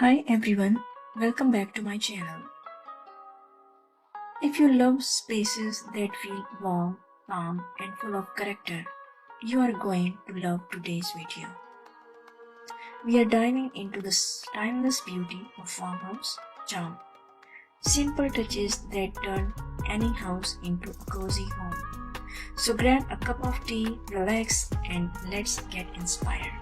Hi everyone, welcome back to my channel. If you love spaces that feel warm, calm and full of character, you are going to love today's video. We are diving into the timeless beauty of farmhouse charm. Simple touches that turn any house into a cozy home. So grab a cup of tea, relax and let's get inspired.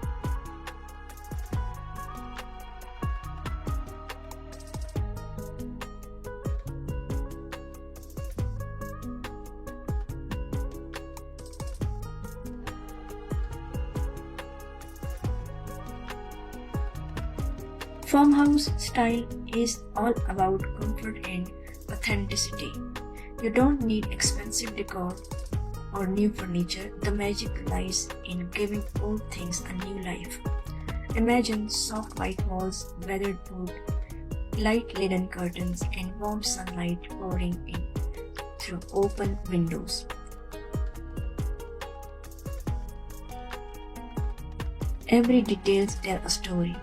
Farmhouse style is all about comfort and authenticity. You don't need expensive decor or new furniture. The magic lies in giving old things a new life. Imagine soft white walls, weathered wood, light linen curtains, and warm sunlight pouring in through open windows. Every detail tells a story.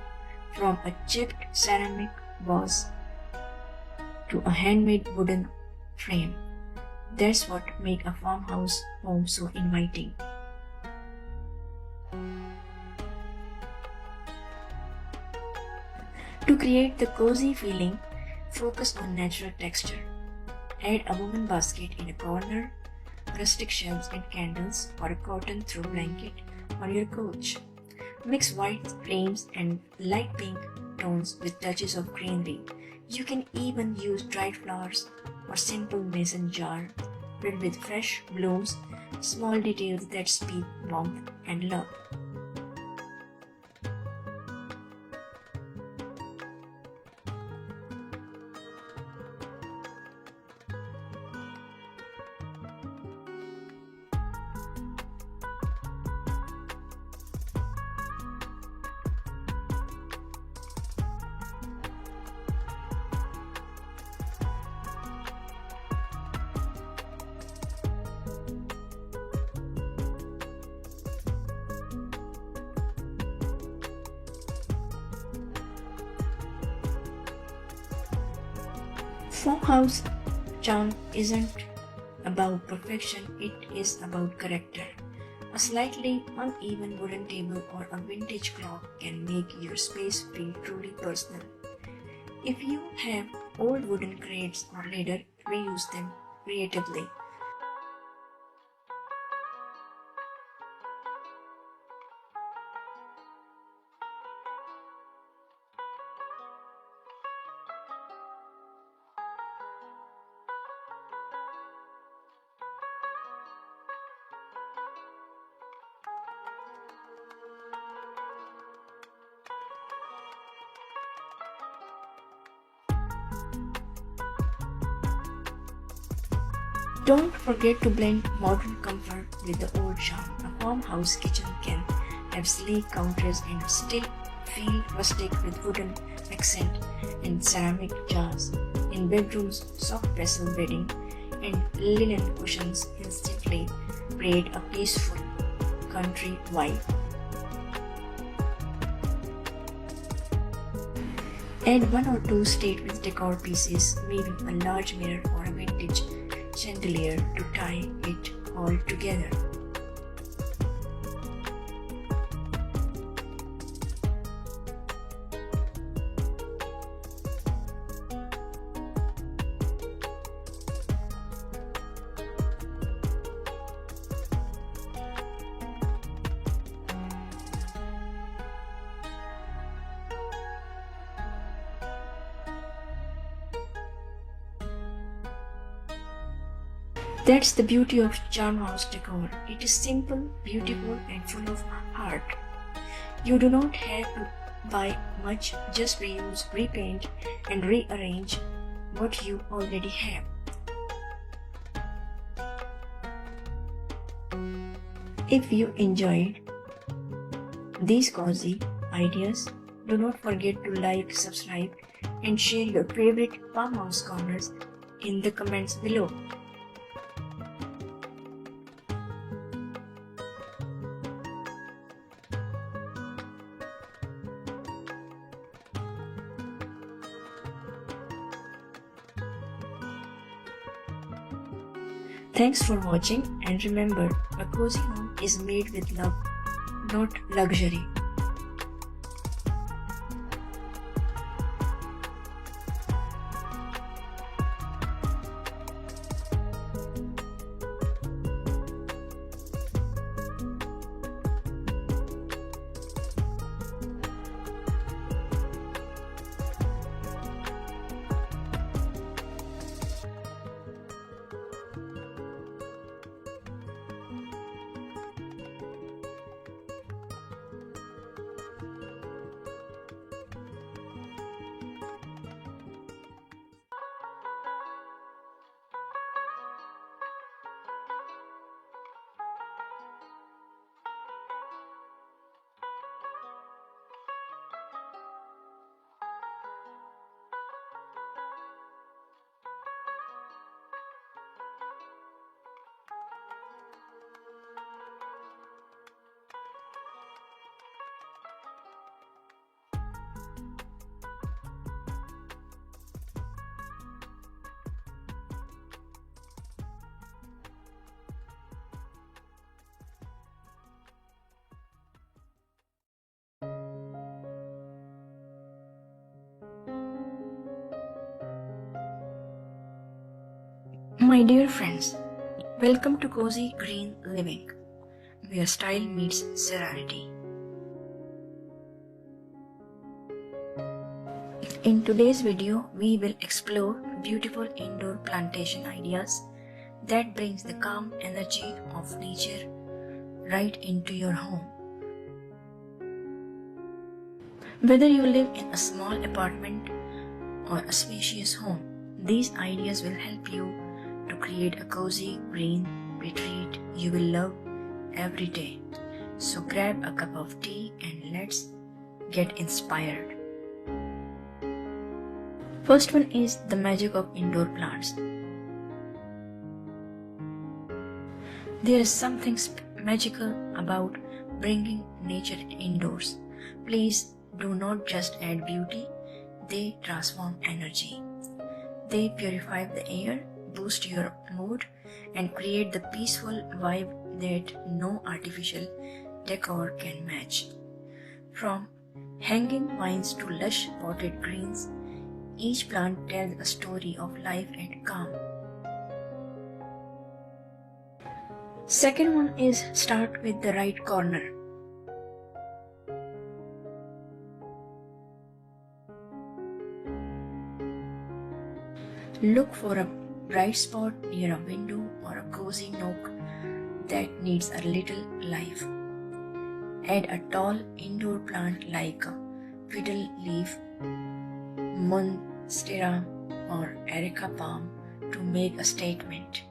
From a chipped ceramic vase to a handmade wooden frame. That's what makes a farmhouse home so inviting. To create the cozy feeling, focus on natural texture. Add a woven basket in a corner, rustic shelves and candles, or a cotton throw blanket on your couch. Mix white flames and light pink tones with touches of greenery. You can even use dried flowers or simple mason jar filled with fresh blooms, small details that speak warmth and love. Farmhouse charm isn't about perfection, it is about character. A slightly uneven wooden table or a vintage clock can make your space feel truly personal. If you have old wooden crates or ladder, reuse them creatively. Don't forget to blend modern comfort with the old charm. A farmhouse kitchen can have sleek counters and still feel rustic with wooden accent and ceramic jars. In bedrooms, soft pastel bedding and linen cushions instantly create a peaceful country vibe. Add one or two statement decor pieces, maybe a large mirror or a vintage chandelier to tie it all together. That's the beauty of farmhouse decor. It is simple, beautiful and full of heart. You do not have to buy much, just reuse, repaint and rearrange what you already have. If you enjoyed these cozy ideas, do not forget to like, subscribe and share your favorite farmhouse corners in the comments below. Thanks for watching, and remember, a cozy home is made with love, not luxury. My dear friends, welcome to Cozy Green Living, where style meets serenity. In today's video, we will explore beautiful indoor plantation ideas that brings the calm energy of nature right into your home. Whether you live in a small apartment or a spacious home, these ideas will help you to create a cozy green retreat you will love every day. So grab a cup of tea and let's get inspired. First one is the magic of indoor plants. There is something magical about bringing nature indoors. Please do not just add beauty, they transform energy. They purify the air, boost your mood, and create the peaceful vibe that no artificial decor can match. From hanging vines to lush potted greens, each plant tells a story of life and calm. Second one is start with the right corner. Look for a bright spot near a window or a cozy nook that needs a little life. Add a tall indoor plant like a fiddle leaf, monstera, or erica palm to make a statement.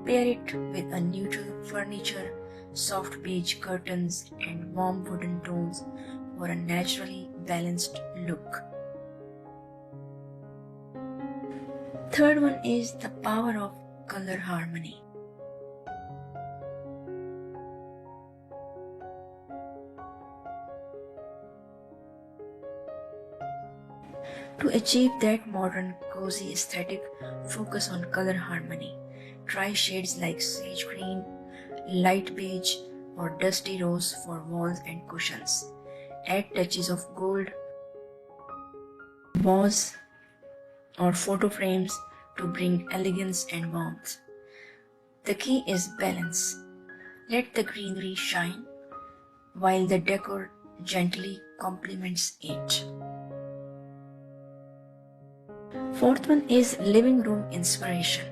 Pair it with a neutral furniture, soft beige curtains, and warm wooden tones for a naturally balanced look. Third one is the power of color harmony. To achieve that modern, cozy aesthetic, focus on color harmony. Try shades like sage green, light beige, or dusty rose for walls and cushions. Add touches of gold, vase, or photo frames to bring elegance and warmth. The key is balance. Let the greenery shine while the decor gently complements it. Fourth one is living room inspiration.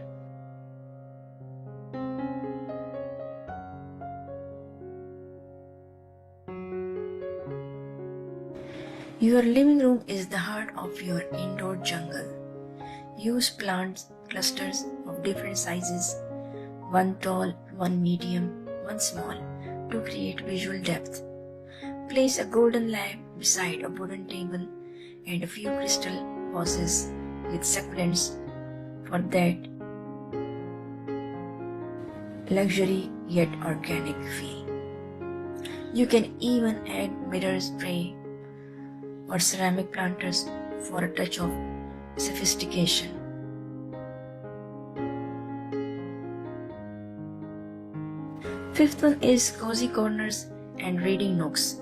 Your living room is the heart of your indoor jungle. Use plant clusters of different sizes, one tall, one medium, one small, to create visual depth. Place a golden lamp beside a wooden table and a few crystal vases with succulents for that luxury yet organic feel. You can even add mirrors, tray, or ceramic planters for a touch of sophistication. Fifth one is cozy corners and reading nooks.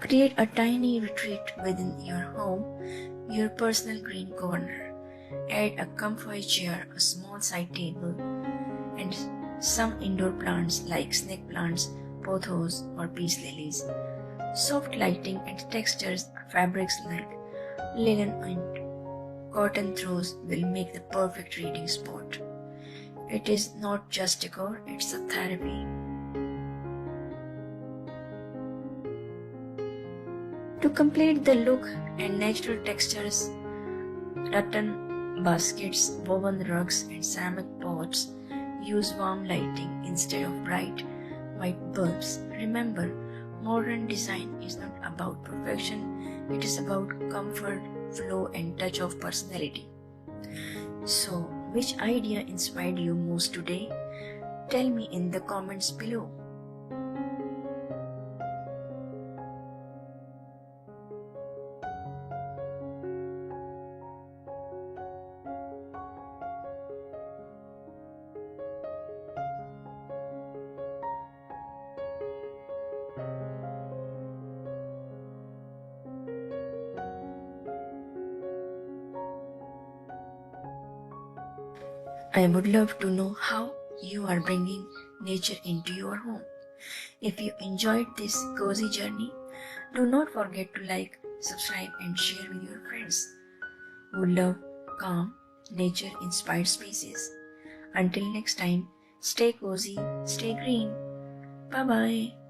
Create a tiny retreat within your home, your personal green corner. Add a comfy chair, a small side table, and some indoor plants like snake plants, pothos, or peace lilies. Soft lighting and textures, fabrics like linen and cotton throws will make the perfect reading spot. It is not just decor, it's a therapy. To complete the look and natural textures, rattan baskets, woven rugs, and ceramic pots use warm lighting instead of bright white bulbs. Remember, modern design is not about perfection, it is about comfort, flow, and touch of personality. So, which idea inspired you most today? Tell me in the comments below. I would love to know how you are bringing nature into your home. If you enjoyed this cozy journey, do not forget to like, subscribe, and share with your friends who love calm, nature-inspired spaces. Until next time, stay cozy, stay green. Bye-bye.